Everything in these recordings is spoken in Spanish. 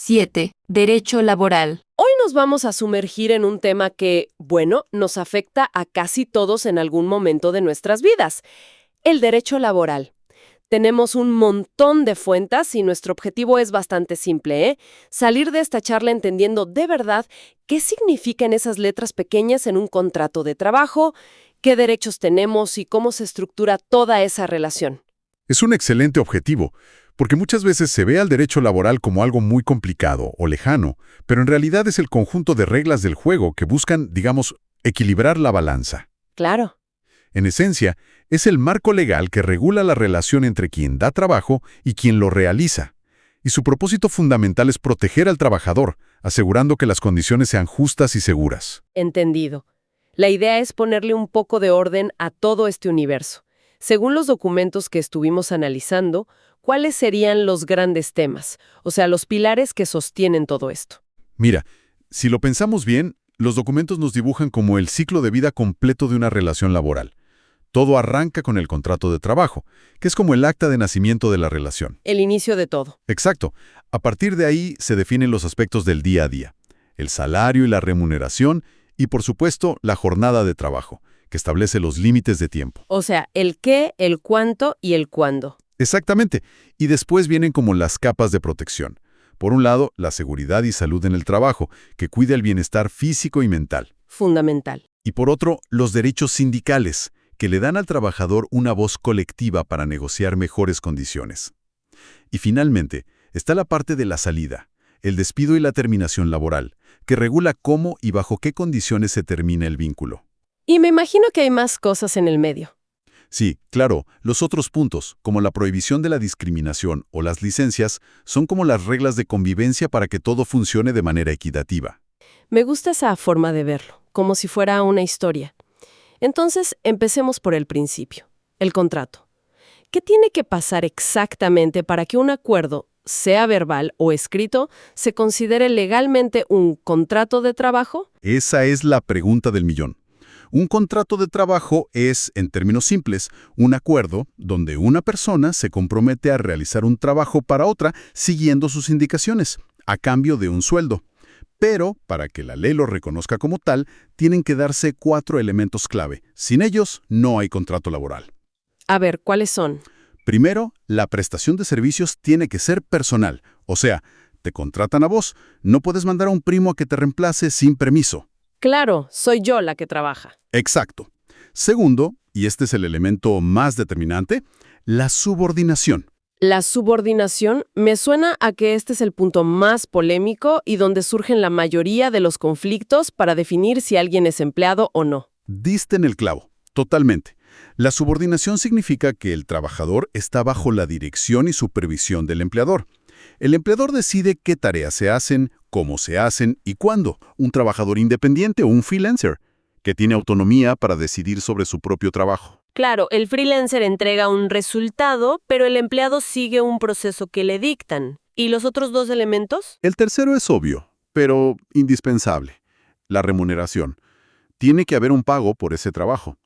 7. Derecho laboral. Hoy nos vamos a sumergir en un tema que, bueno, nos afecta a casi todos en algún momento de nuestras vidas: el derecho laboral. Tenemos un montón de fuentes y nuestro objetivo es bastante simple, ¿eh? Salir de esta charla entendiendo de verdad qué significan esas letras pequeñas en un contrato de trabajo, qué derechos tenemos y cómo se estructura toda esa relación. Es un excelente objetivo, porque muchas veces se ve al derecho laboral como algo muy complicado o lejano, pero en realidad es el conjunto de reglas del juego que buscan, digamos, equilibrar la balanza. Claro. En esencia, es el marco legal que regula la relación entre quien da trabajo y quien lo realiza. Y su propósito fundamental es proteger al trabajador, asegurando que las condiciones sean justas y seguras. Entendido. La idea es ponerle un poco de orden a todo este universo. Según los documentos que estuvimos analizando, ¿cuáles serían los grandes temas? O sea, los pilares que sostienen todo esto. Mira, si lo pensamos bien, los documentos nos dibujan como el ciclo de vida completo de una relación laboral. Todo arranca con el contrato de trabajo, que es como el acta de nacimiento de la relación. El inicio de todo. Exacto. A partir de ahí se definen los aspectos del día a día: el salario y la remuneración y, por supuesto, la jornada de trabajo, que establece los límites de tiempo. O sea, el qué, el cuánto y el cuándo. Exactamente. Y después vienen como las capas de protección. Por un lado, la seguridad y salud en el trabajo, que cuida el bienestar físico y mental. Fundamental. Y por otro, los derechos sindicales, que le dan al trabajador una voz colectiva para negociar mejores condiciones. Y finalmente, está la parte de la salida, el despido y la terminación laboral, que regula cómo y bajo qué condiciones se termina el vínculo. Y me imagino que hay más cosas en el medio. Sí, claro, los otros puntos, como la prohibición de la discriminación o las licencias, son como las reglas de convivencia para que todo funcione de manera equitativa. Me gusta esa forma de verlo, como si fuera una historia. Entonces, empecemos por el principio, el contrato. ¿Qué tiene que pasar exactamente para que un acuerdo, sea verbal o escrito, se considere legalmente un contrato de trabajo? Esa es la pregunta del millón. Un contrato de trabajo es, en términos simples, un acuerdo donde una persona se compromete a realizar un trabajo para otra siguiendo sus indicaciones, a cambio de un sueldo. Pero, para que la ley lo reconozca como tal, tienen que darse 4 elementos clave. Sin ellos, no hay contrato laboral. A ver, ¿cuáles son? Primero, la prestación de servicios tiene que ser personal. O sea, te contratan a vos, no puedes mandar a un primo a que te reemplace sin permiso. Claro, soy yo la que trabaja. Exacto. Segundo, y este es el elemento más determinante, la subordinación. La subordinación me suena a que este es el punto más polémico y donde surgen la mayoría de los conflictos para definir si alguien es empleado o no. Diste en el clavo, totalmente. La subordinación significa que el trabajador está bajo la dirección y supervisión del empleador. El empleador decide qué tareas se hacen, cómo se hacen y cuándo. Un trabajador independiente o un freelancer, que tiene autonomía para decidir sobre su propio trabajo. Claro, el freelancer entrega un resultado, pero el empleado sigue un proceso que le dictan. ¿Y los otros 2 elementos? El tercero es obvio, pero indispensable: la remuneración. Tiene que haber un pago por ese trabajo.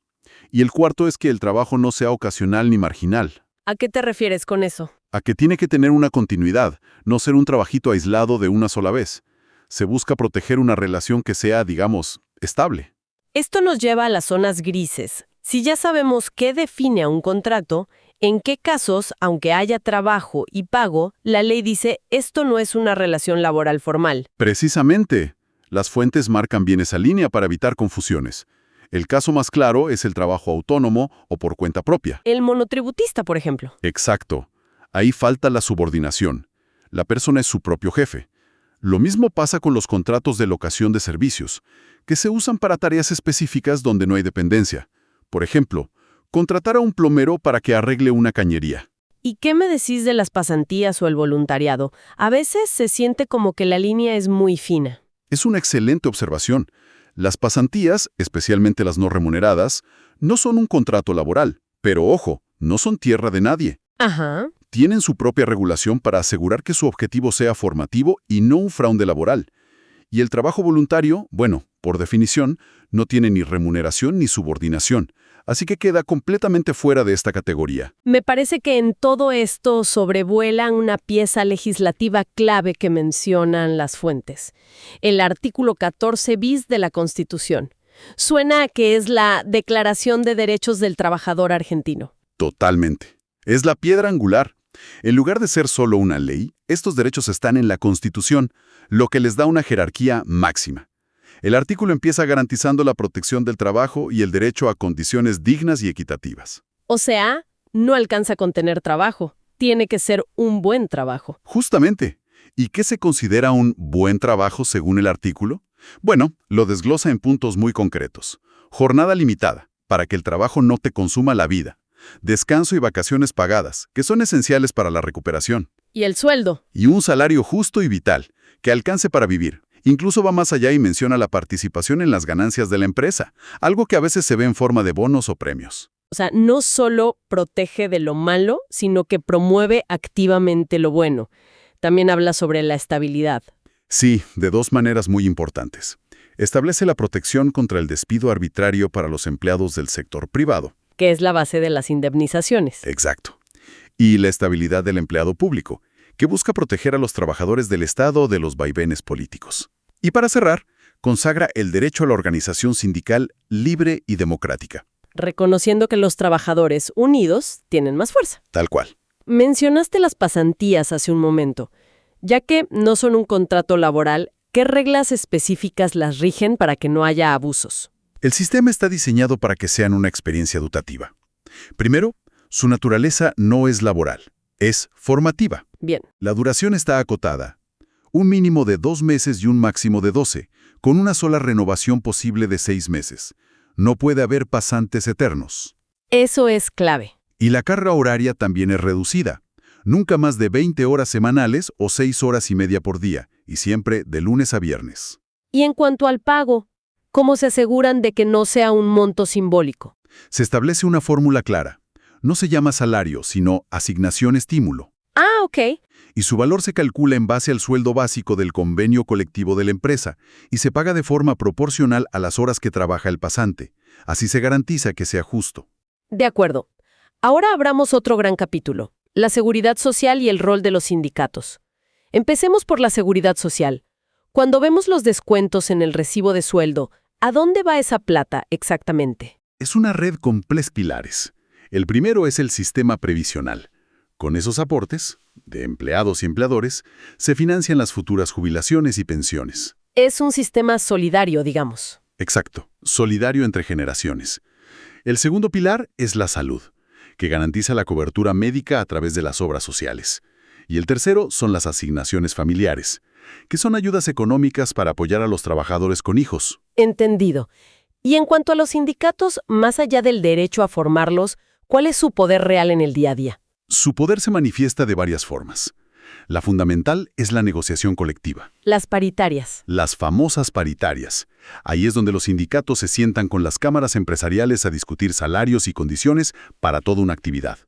Y el cuarto es que el trabajo no sea ocasional ni marginal. ¿A qué te refieres con eso? A que tiene que tener una continuidad, no ser un trabajito aislado de una sola vez. Se busca proteger una relación que sea, digamos, estable. Esto nos lleva a las zonas grises. Si ya sabemos qué define a un contrato, ¿en qué casos, aunque haya trabajo y pago, la ley dice esto no es una relación laboral formal? Precisamente, las fuentes marcan bien esa línea para evitar confusiones. El caso más claro es el trabajo autónomo o por cuenta propia. El monotributista, por ejemplo. Exacto. Ahí falta la subordinación. La persona es su propio jefe. Lo mismo pasa con los contratos de locación de servicios, que se usan para tareas específicas donde no hay dependencia. Por ejemplo, contratar a un plomero para que arregle una cañería. ¿Y qué me decís de las pasantías o el voluntariado? A veces se siente como que la línea es muy fina. Es una excelente observación. Las pasantías, especialmente las no remuneradas, no son un contrato laboral, pero ojo, no son tierra de nadie. Ajá. Tienen su propia regulación para asegurar que su objetivo sea formativo y no un fraude laboral. Y el trabajo voluntario, bueno, por definición, no tiene ni remuneración ni subordinación, así que queda completamente fuera de esta categoría. Me parece que en todo esto sobrevuelan una pieza legislativa clave que mencionan las fuentes, el artículo 14 bis de la Constitución. Suena a que es la Declaración de Derechos del Trabajador argentino. Totalmente. Es la piedra angular. En lugar de ser solo una ley, estos derechos están en la Constitución, lo que les da una jerarquía máxima. El artículo empieza garantizando la protección del trabajo y el derecho a condiciones dignas y equitativas. O sea, no alcanza con tener trabajo, tiene que ser un buen trabajo. Justamente. ¿Y qué se considera un buen trabajo según el artículo? Bueno, lo desglosa en puntos muy concretos. Jornada limitada, para que el trabajo no te consuma la vida. Descanso y vacaciones pagadas, que son esenciales para la recuperación. ¿Y el sueldo? Y un salario justo y vital, que alcance para vivir. Incluso va más allá y menciona la participación en las ganancias de la empresa, algo que a veces se ve en forma de bonos o premios. O sea, no solo protege de lo malo, sino que promueve activamente lo bueno. También habla sobre la estabilidad. Sí, de dos maneras muy importantes. Establece la protección contra el despido arbitrario para los empleados del sector privado. Que es la base de las indemnizaciones. Exacto. Y la estabilidad del empleado público, que busca proteger a los trabajadores del Estado de los vaivenes políticos. Y para cerrar, consagra el derecho a la organización sindical libre y democrática. Reconociendo que los trabajadores unidos tienen más fuerza. Tal cual. Mencionaste las pasantías hace un momento. Ya que no son un contrato laboral, ¿qué reglas específicas las rigen para que no haya abusos? El sistema está diseñado para que sean una experiencia educativa. Primero, su naturaleza no es laboral, es formativa. Bien. La duración está acotada. Un mínimo de 2 meses y un máximo de 12, con una sola renovación posible de 6 meses. No puede haber pasantes eternos. Eso es clave. Y la carga horaria también es reducida. Nunca más de 20 horas semanales o 6 horas y media por día, y siempre de lunes a viernes. Y en cuanto al pago, ¿cómo se aseguran de que no sea un monto simbólico? Se establece una fórmula clara. No se llama salario, sino asignación estímulo. Ah, ok. Y su valor se calcula en base al sueldo básico del convenio colectivo de la empresa y se paga de forma proporcional a las horas que trabaja el pasante. Así se garantiza que sea justo. De acuerdo. Ahora abramos otro gran capítulo, la seguridad social y el rol de los sindicatos. Empecemos por la seguridad social. Cuando vemos los descuentos en el recibo de sueldo, ¿a dónde va esa plata exactamente? Es una red con 3 pilares. El primero es el sistema previsional. Con esos aportes, de empleados y empleadores, se financian las futuras jubilaciones y pensiones. Es un sistema solidario, digamos. Exacto, solidario entre generaciones. El segundo pilar es la salud, que garantiza la cobertura médica a través de las obras sociales. Y el tercero son las asignaciones familiares, que son ayudas económicas para apoyar a los trabajadores con hijos. Entendido. Y en cuanto a los sindicatos, más allá del derecho a formarlos, ¿cuál es su poder real en el día a día? Su poder se manifiesta de varias formas. La fundamental es la negociación colectiva. Las paritarias. Las famosas paritarias. Ahí es donde los sindicatos se sientan con las cámaras empresariales a discutir salarios y condiciones para toda una actividad.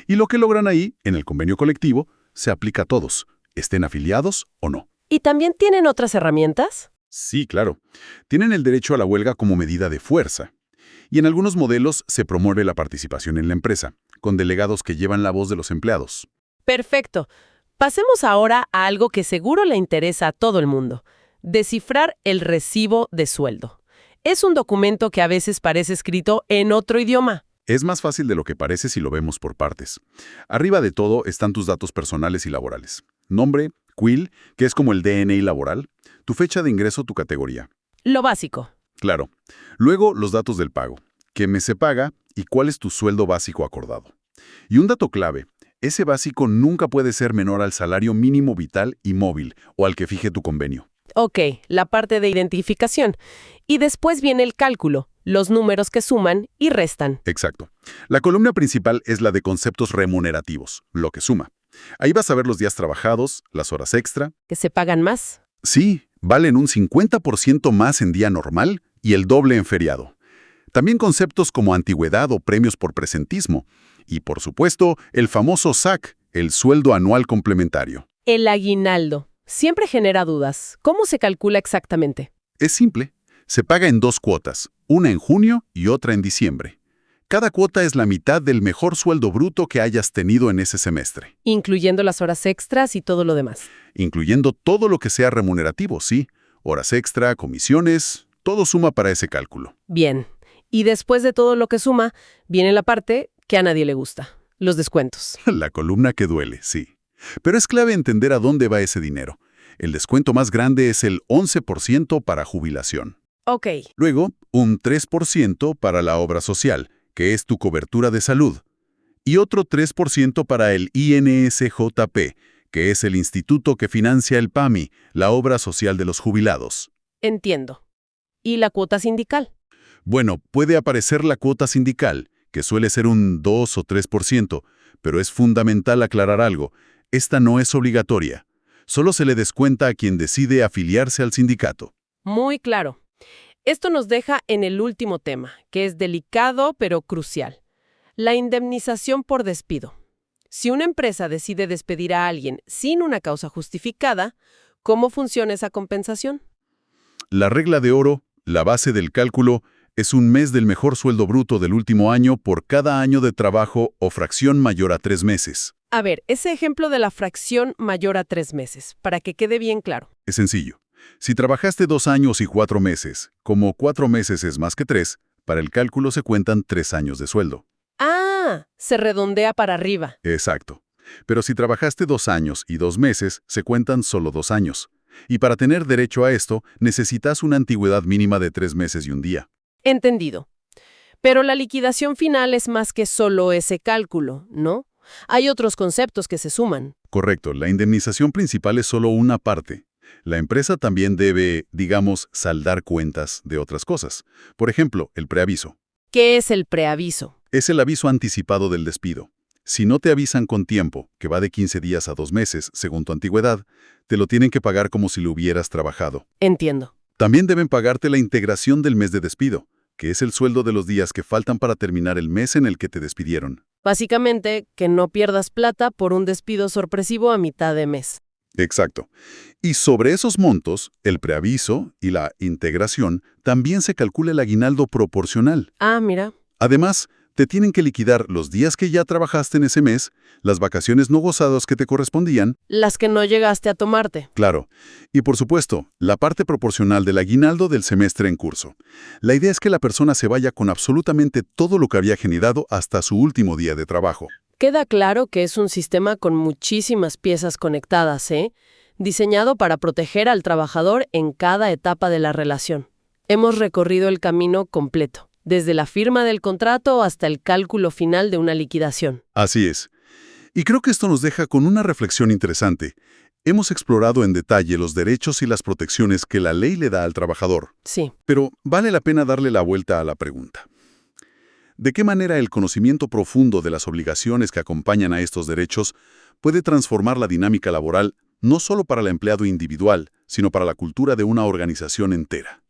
Y lo que logran ahí, en el convenio colectivo, se aplica a todos, estén afiliados o no. ¿Y también tienen otras herramientas? Sí, claro. Tienen el derecho a la huelga como medida de fuerza. Y en algunos modelos se promueve la participación en la empresa, con delegados que llevan la voz de los empleados. Perfecto. Pasemos ahora a algo que seguro le interesa a todo el mundo. Descifrar el recibo de sueldo. Es un documento que a veces parece escrito en otro idioma. Es más fácil de lo que parece si lo vemos por partes. Arriba de todo están tus datos personales y laborales. Nombre, CUIL, que es como el DNI laboral, tu fecha de ingreso, tu categoría. Lo básico. Claro. Luego, los datos del pago. ¿Qué mes se paga y cuál es tu sueldo básico acordado? Y un dato clave. Ese básico nunca puede ser menor al salario mínimo vital y móvil o al que fije tu convenio. Ok, la parte de identificación. Y después viene el cálculo, los números que suman y restan. Exacto. La columna principal es la de conceptos remunerativos, lo que suma. Ahí vas a ver los días trabajados, las horas extra. ¿Que se pagan más? Sí, valen un 50% más en día normal y el doble en feriado. También conceptos como antigüedad o premios por presentismo. Y, por supuesto, el famoso SAC, el sueldo anual complementario. El aguinaldo. siempre genera dudas. ¿Cómo se calcula exactamente? Es simple. Se paga en 2 cuotas, una en junio y otra en diciembre. Cada cuota es la mitad del mejor sueldo bruto que hayas tenido en ese semestre, Incluyendo las horas extras y todo lo demás. incluyendo todo lo que sea remunerativo, sí. Horas extra, comisiones, todo suma para ese cálculo. Bien. Y después de todo lo que suma, viene la parte que a nadie le gusta, los descuentos. La columna que duele, sí. Pero es clave entender a dónde va ese dinero. El descuento más grande es el 11% para jubilación. Ok. Luego, un 3% para la obra social, que es tu cobertura de salud. Y otro 3% para el INSJP, que es el instituto que financia el PAMI, la obra social de los jubilados. Entiendo. ¿Y la cuota sindical? Bueno, puede aparecer la cuota sindical, que suele ser un 2 o 3%, pero es fundamental aclarar algo. Esta no es obligatoria. Solo se le descuenta a quien decide afiliarse al sindicato. Muy claro. Esto nos deja en el último tema, que es delicado pero crucial. La indemnización por despido. Si una empresa decide despedir a alguien sin una causa justificada, ¿cómo funciona esa compensación? La regla de oro, la base del cálculo, es un mes del mejor sueldo bruto del último año por cada año de trabajo o fracción mayor a 3 meses. A ver, ese ejemplo de la fracción mayor a 3 meses, para que quede bien claro. Es sencillo. Si trabajaste 2 años y 4 meses, como 4 meses es más que 3, para el cálculo se cuentan 3 años de sueldo. Ah, se redondea para arriba. Exacto. Pero si trabajaste 2 años y 2 meses, se cuentan solo 2 años. Y para tener derecho a esto, necesitas una antigüedad mínima de 3 meses y un día. Entendido. Pero la liquidación final es más que solo ese cálculo, ¿no? Hay otros conceptos que se suman. Correcto, la indemnización principal es solo una parte. La empresa también debe, digamos, saldar cuentas de otras cosas. Por ejemplo, el preaviso. ¿Qué es el preaviso? Es el aviso anticipado del despido. Si no te avisan con tiempo, que va de 15 días a 2 meses, según tu antigüedad, te lo tienen que pagar como si lo hubieras trabajado. Entiendo. También deben pagarte la integración del mes de despido, que es el sueldo de los días que faltan para terminar el mes en el que te despidieron. Básicamente, que no pierdas plata por un despido sorpresivo a mitad de mes. Exacto. Y sobre esos montos, el preaviso y la integración, también se calcula el aguinaldo proporcional. Ah, mira. Además, te tienen que liquidar los días que ya trabajaste en ese mes, las vacaciones no gozadas que te correspondían, Las que no llegaste a tomarte. claro, y por supuesto, la parte proporcional del aguinaldo del semestre en curso. La idea es que la persona se vaya con absolutamente todo lo que había generado hasta su último día de trabajo. Queda claro que es un sistema con muchísimas piezas conectadas, ¿eh? Diseñado para proteger al trabajador en cada etapa de la relación. Hemos recorrido el camino completo, desde la firma del contrato hasta el cálculo final de una liquidación. Así es. Y creo que esto nos deja con una reflexión interesante. Hemos explorado en detalle los derechos y las protecciones que la ley le da al trabajador. Sí. Pero vale la pena darle la vuelta a la pregunta. ¿De qué manera el conocimiento profundo de las obligaciones que acompañan a estos derechos puede transformar la dinámica laboral no solo para el empleado individual, sino para la cultura de una organización entera?